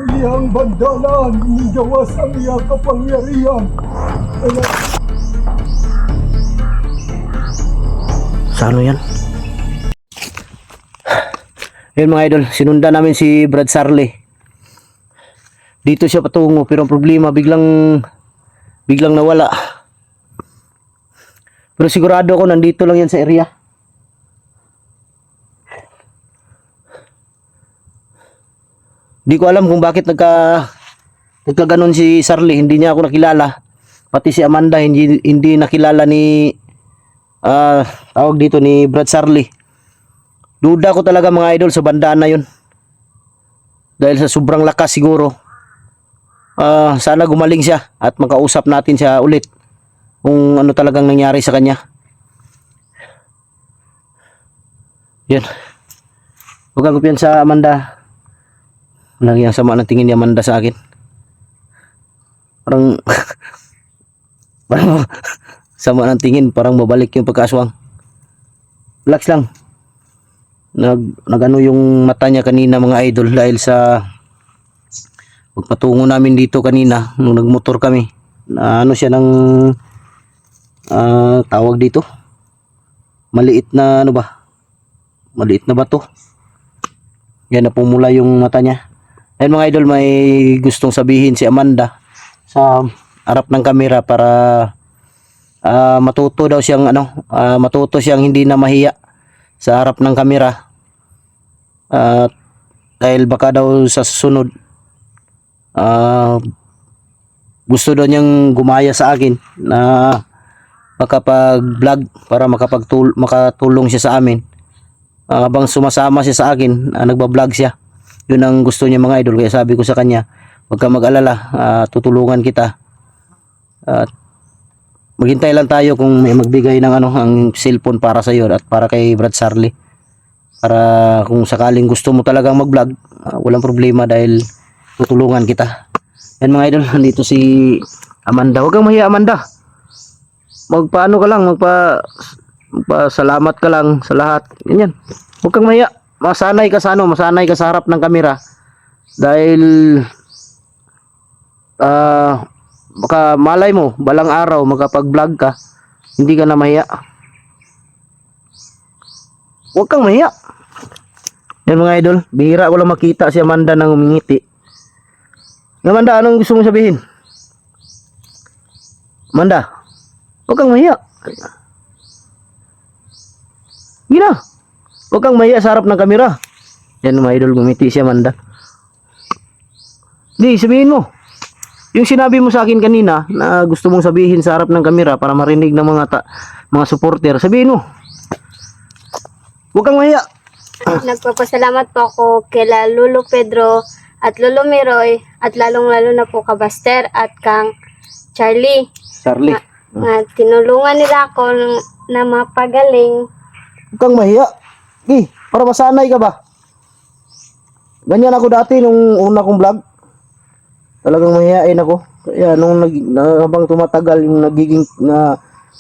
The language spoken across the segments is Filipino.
pamilyang Bandalan, inigawas ang iyang kapangyarihan. Sa ano yan? Ayun mga idol, sinundan namin si Brad Sarli. Dito siya patungo pero ang problema biglang nawala. Pero sigurado ako nandito lang yan sa area. Di ko alam kung bakit nagkaganon si Sarli. Hindi niya ako nakilala. Pati si Amanda hindi nakilala ni tawag dito ni Brad Sarli. Duda ko talaga mga idol sa bandaan na yun. Dahil sa sobrang lakas siguro. Sana gumaling siya at makausap natin siya ulit kung ano talagang nangyari sa kanya. Yan. Huwag kang kumpiyansa, Amanda. Lagi ang sama ng tingin ni Amanda sa akin. Parang sama ng tingin, parang mabalik yung pagkaaswang. Relax lang. Nagano yung mata niya kanina mga idol dahil sa pagpatungo namin dito kanina nung nagmotor kami. Ano siya ng tawag dito? Maliit na ano ba? Maliit na bato. Yan, napumula yung mata niya. Ayun mga idol, may gustong sabihin si Amanda sa harap ng kamera para matuto daw siyang matuto siyang hindi na mahiya sa harap ng kamera. Dahil baka daw sa susunod gusto daw niyang gumaya sa akin na makapag-vlog para makatulong siya sa amin. Habang sumasama siya sa akin, nagba-vlog siya. Yun ang gusto niya mga idol. Kaya sabi ko sa kanya, huwag ka mag-alala, tutulungan kita. Maghintay lang tayo kung may magbigay ng ang cellphone para sa iyo at para kay Brad Sarli. Para kung sakaling gusto mo talagang mag-vlog, walang problema dahil tutulungan kita. Yan mga idol, nandito si Amanda. Huwag kang mahiya, Amanda. Magpaano ka lang, magpasalamat ka lang sa lahat. Ganyan. Huwag kang mahiya. Masanay ka sa masanay ka sa harap ng kamera. Dahil baka malay mo, balang araw makapag-vlog ka, hindi ka na mahiya. Huwag kang mahiya. Yan mga idol, bihira ko lang makita si Amanda nang umingiti. Amanda, anong gusto mong sabihin? Amanda, huwag kang mahiya. Gina, huwag kang mahiya sa harap ng kamera. Yan mga idol, gumiti si Amanda. Di, sabihin mo. Yung sinabi mo sa akin kanina na gusto mong sabihin sa harap ng kamera para marinig ng mga supporter, sabihin mo. Huwag kang mahiya. Nagpapasalamat po ako kila Lolo Pedro at Lolo Miroy at lalong-lalo na po ka Baster at kang Charlie. Tinulungan nila ako na mapagaling. Huwag kang mahiya. Para masanay ka ba? Ganyan ako dati nung una kong vlog. Talagang mahihain ako. Kaya nung habang tumatagal yung nagiging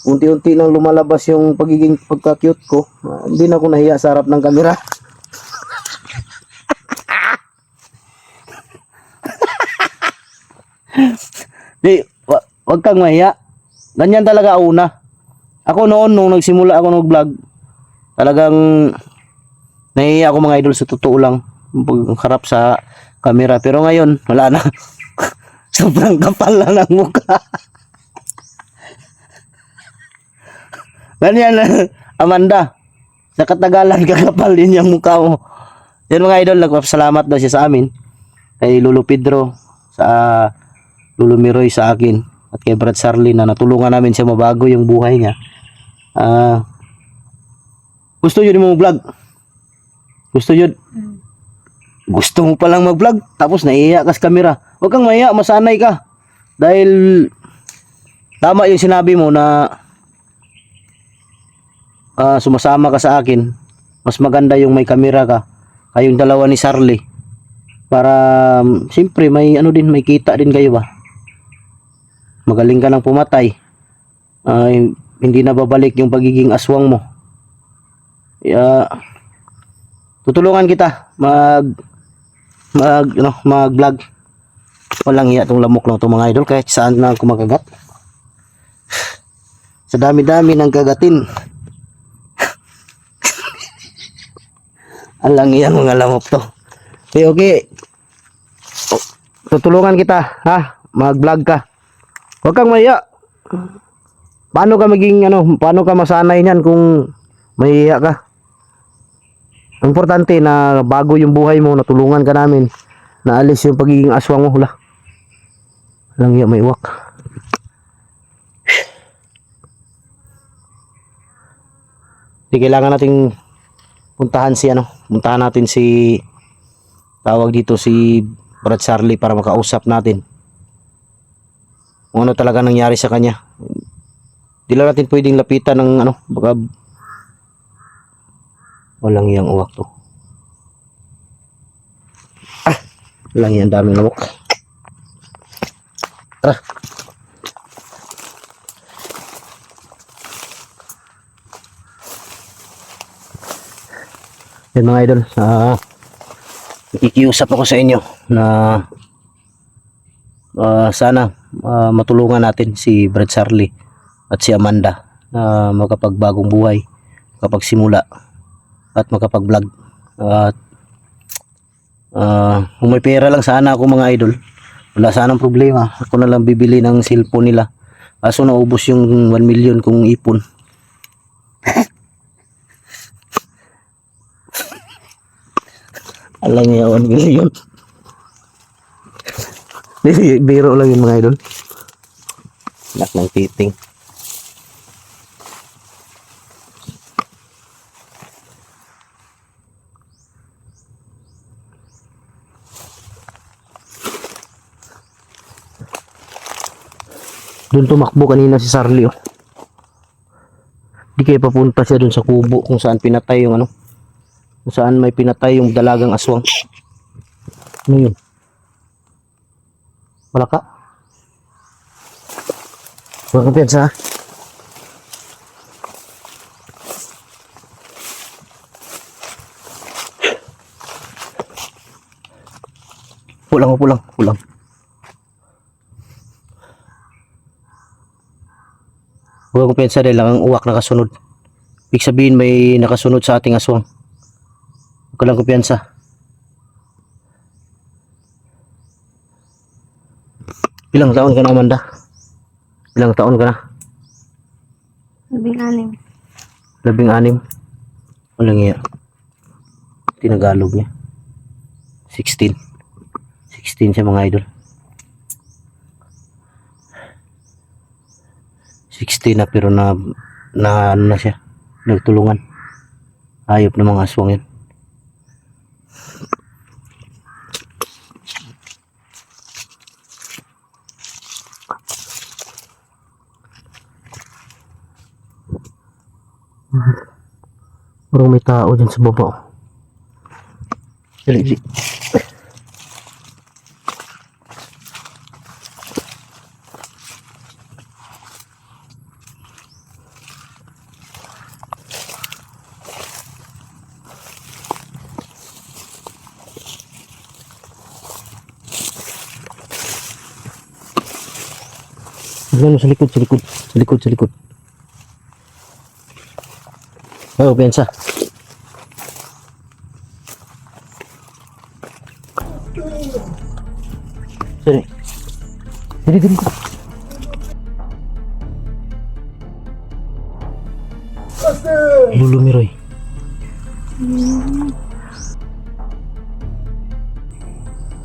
unti-unti nang lumalabas yung pagiging pagka-cute ko, hindi na ako nahiya sa harap ng kamera. Di, wag kang mahiya. Ganyan talaga una. Ako noon nung nagsimula ako nag-vlog, talagang nahiya ako mga idol sa totoo lang pagharap sa kamera. Pero ngayon, wala na. Sobrang kapal na ng mukha. Ganyan, Amanda. Sa katagalan, kakapal din yung mukha mo. Yan mga idol, nagpapasalamat daw siya sa amin. Kay Lolo Pedro, sa Lolo Miroy sa akin. At kay Brad Sarli na natulungan namin siya mabago yung buhay niya. Gusto yun mo vlog? Gusto yun? Gusto mo palang mag-vlog, tapos naiiyak ka sa kamera. Huwag kang mahiya, masanay ka. Dahil tama yung sinabi mo na sumasama ka sa akin. Mas maganda yung may kamera ka. Kayong dalawa ni Sarli. Para siyempre may may kita din kayo ba. Magaling ka ng pumatay. Hindi na babalik yung pagiging aswang mo. Tutulungan kita mag-vlog. Walang hiya tong lamok lang to mga idol, kahit saan na kumakagat. Sa dami-dami ng kagatin. Alang yan mga lamok to. Okay, okay. Tutulungan kita, ha? Mag-vlog ka. Huwag kang mahiya. Paano ka maging paano ka masanay niyan kung mahiya ka? Ang importante na bago yung buhay mo, natulungan ka namin. Naalis yung pagiging aswang mo, hula. Walang hiya, may iwak. Di kailangan nating puntahan natin si tawag dito si Brad Charlie para makausap natin kung ano talaga nangyari sa kanya. Di lang natin pwedeng lapitan ng baka walang iyang uwak to. Walang iyang daming lamok. Tara. Yan mga idol, nakikiusap ako sa inyo na sana matulungan natin si Brad Charlie at si Amanda na makapagbagong buhay, makapagsimula at makapag-vlog. At kung may pera lang sana ako mga idol, wala sanang problema. Ako na lang bibili ng cellphone nila. Kaso naubos yung 1 million kong ipon. Alam niya 1 million. Biro lang yun mga idol. Anak ng titing. Doon tumakbo kanina si Charlie, oh. Di kayo papunta siya doon sa kubo kung saan pinatay yung kung saan may pinatay yung dalagang aswang. Ano yun? Wala ka? Wala kang piyansa, ha? Pulang. Huwag kong piyansa dahil lang ang uwak nakasunod. Ibig sabihin may nakasunod sa ating aswang. Huwag ka lang kumpiyansa. Ilang taon ka na, Amanda? Ilang taon ka na? 16. 16? Walang iya. Tinagalog niya. 16. 16 siya mga idol. 16 na pero na siya. Nagtulungan. Hayop ng mga aswang yan. Parang may tao dyan sa baba. Dali. Tignan mo sa likod. Oh, piyansa. Sini. Dili ko. Lulu Miroy.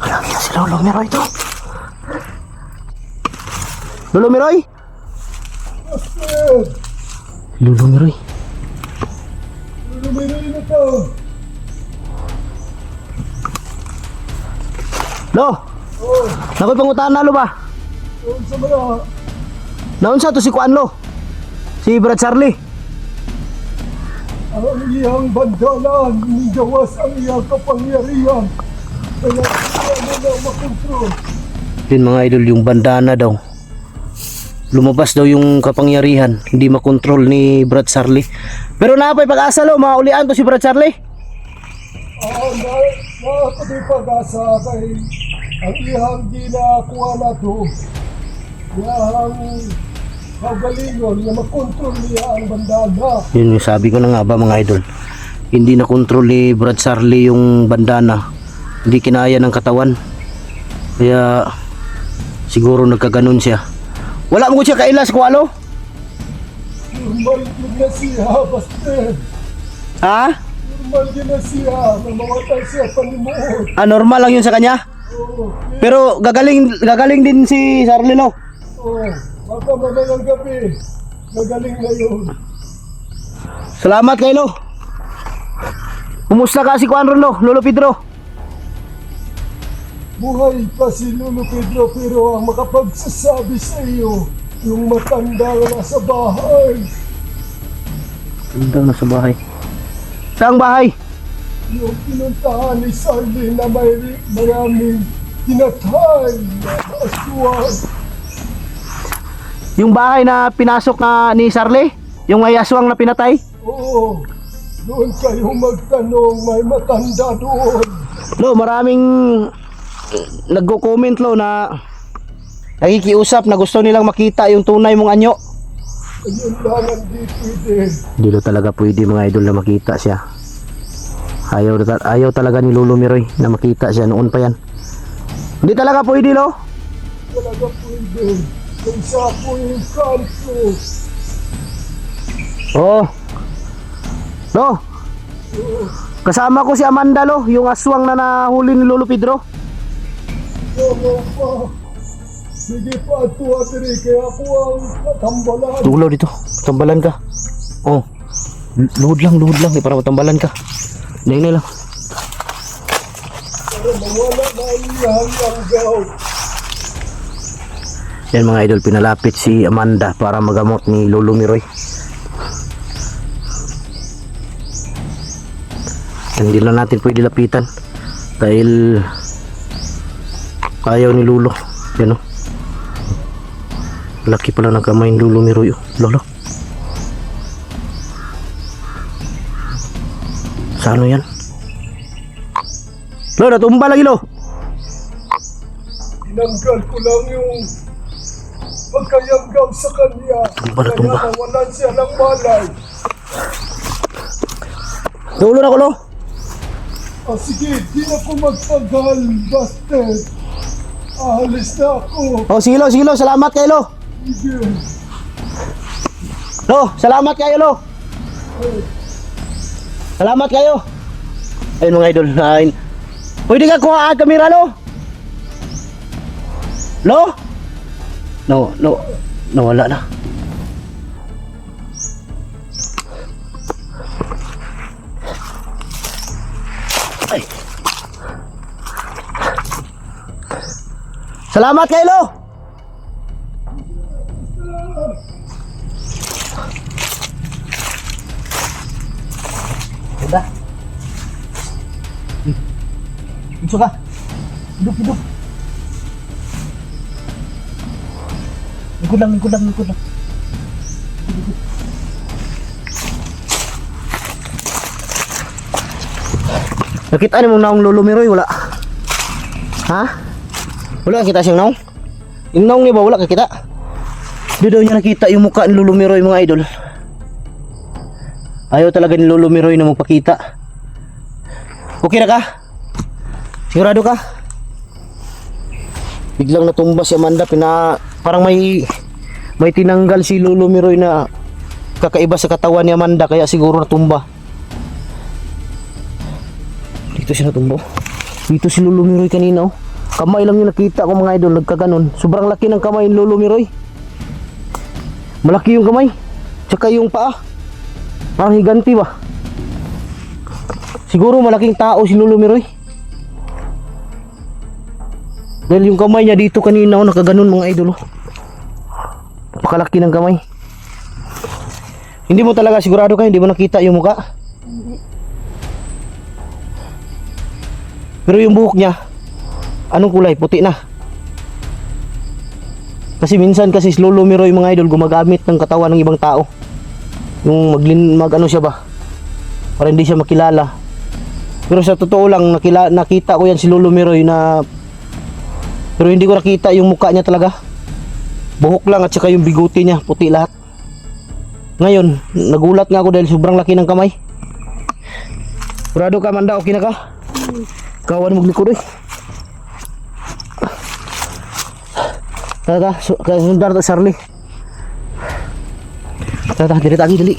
Alam niya si Lulu Miroy to. Lulu Miroy? Lulu Miroy. Lumirin na to. Lo! Nakoy pangutaan na lo ba? Doon sa mga Naunsa to si Kuan lo? Si Brad Charlie. ang iyang bandalan, nigawas ang iyang kapangyarihan. Kaya hindi na makontrol. Yun mga idol, yung bandana daw. Lumabas daw yung kapangyarihan, hindi makontrol ni Brad Charlie. Pero napay pag-asa lo, maulian to si Brad Charlie. Nakakadi pag-asa kay ang iyang ginakuha na to, iyang kagalingon na makontrol niya ang bandana. Yun yung sabi ko na nga ba mga idol. Hindi na kontrol ni Brad Sarli yung bandana. Hindi kinaya ng katawan. Kaya siguro nagkaganon siya. Wala mo siya kailas kuwalo? Normal yun na siya, Buster. Ha? Normal yun na siya, namamatay siya panimuot. Ah, normal lang yun sa kanya? Oo, Pero gagaling din si Sarli, no? oo. Baka madalang gabi, gagaling na yun. Salamat kay Lo. Kumusta ka si Juan Rolo, Lolo Pedro? Buhay pa si Lolo Pedro pero ang makapagsasabi sa iyo, yung matanda na nasa bahay, Hanggang nasa bahay. Saang bahay? yung pinuntahan ni Sarli na may maraming tinatay na aswang. Yung bahay na pinasok na ni Sarli? Yung may aswang na pinatay? Oo, doon kayo magtanong, may matanda doon. Lo, maraming nagko-comment Lo na nakikiusap na gusto nilang makita yung tunay mong anyo. Ayun lang ang di pwede. Hindi Lo talaga pwede mga idol na makita siya. Ayaw talaga ni Lolo Miroy na makita siya noon pa yan. Hindi talaga pwede Lo. Talaga pwede. Kaysa po yung kanto. Oo. Lo, kasama ko si Amanda Lo, yung aswang na nahuli ni Lolo Pedro. Oo pa. Sige pa, tuwa diri, kaya ako ang katambalan. Tulo dito, tambalan ka. Oh. Luhod lang, para matambalan ka. Dahil lang. Para mawala na ang iyang langgaw. Yan mga idol, pinalapit si Amanda para magamot ni Lolo Miroy. Hindi lang natin pwede lapitan dahil ayaw ni Lolo. Yan o. Laki pala ng kamay ni Lolo Miroy. Lolo. Sa ano yan? Lo, natumba lagi Lo. Tinanggal ko lang yung pagkayanggam sa kanya. Tumba na, Kaya tumba. nawalan siya ng malay. Tulo na ko Lo. Ah, sige, di na ko magtagal, Buster. Aalis na ako. Oh, sige Lo, salamat kayo Lo. Sige. Lo, salamat kayo Lo. Salamat kayo. Ayun mga idol. Ayun. Pwede ka kuha ang kamera Lo? Lo? No, nawala na. Ay. Salamat kayo Lo. Udah. Hidup ka. Hidup. Ikut lang. Nakita ni mong naong Lolo Miroy, wala. Ha? Wala kita siyang naong? Yung naong niya ba, wala kakita? Di daw niya nakita yung mukha ni Lolo Miroy mga idol. Ayaw talaga ni Lolo Miroy na magpakita. Okay na ka? Sigurado ka? Biglang natumba si Amanda, parang may tinanggal si Lolo Miroy na kakaiba sa katawan ni Amanda, kaya siguro natumba. Dito siya natumba. Dito si Lolo Miroy kanina oh. Kamay lang yung nakita ko mga idol, nagkaganon. Sobrang laki ng kamay ni Lolo Miroy. Malaki yung kamay. Tsaka yung paa. Parang higanti ba? Siguro malaking tao si Lolo Miroy. Dahil yung kamay niya dito kanina oh, nakaganon mga idol oh. Napakalaki ng kamay. Hindi mo talaga sigurado ka, hindi mo nakita yung muka? Pero yung buhok niya, anong kulay? Puti na. Kasi minsan kasi si Lolo Miroy mga idol gumagamit ng katawan ng ibang tao. Yung mag-ano siya ba? Para hindi siya makilala. Pero sa totoo lang nakita ko yan si Lolo Miroy na Pero hindi ko nakita yung mukha niya talaga. Buhok lang at saka yung biguti niya, puti lahat. Ngayon, nagulat nga ako dahil sobrang laki ng kamay. Sigurado ka, Amanda, okay na ka? Kawan mo likod eh. Tata, sundan to Charlie. Tata, dili tagi dali.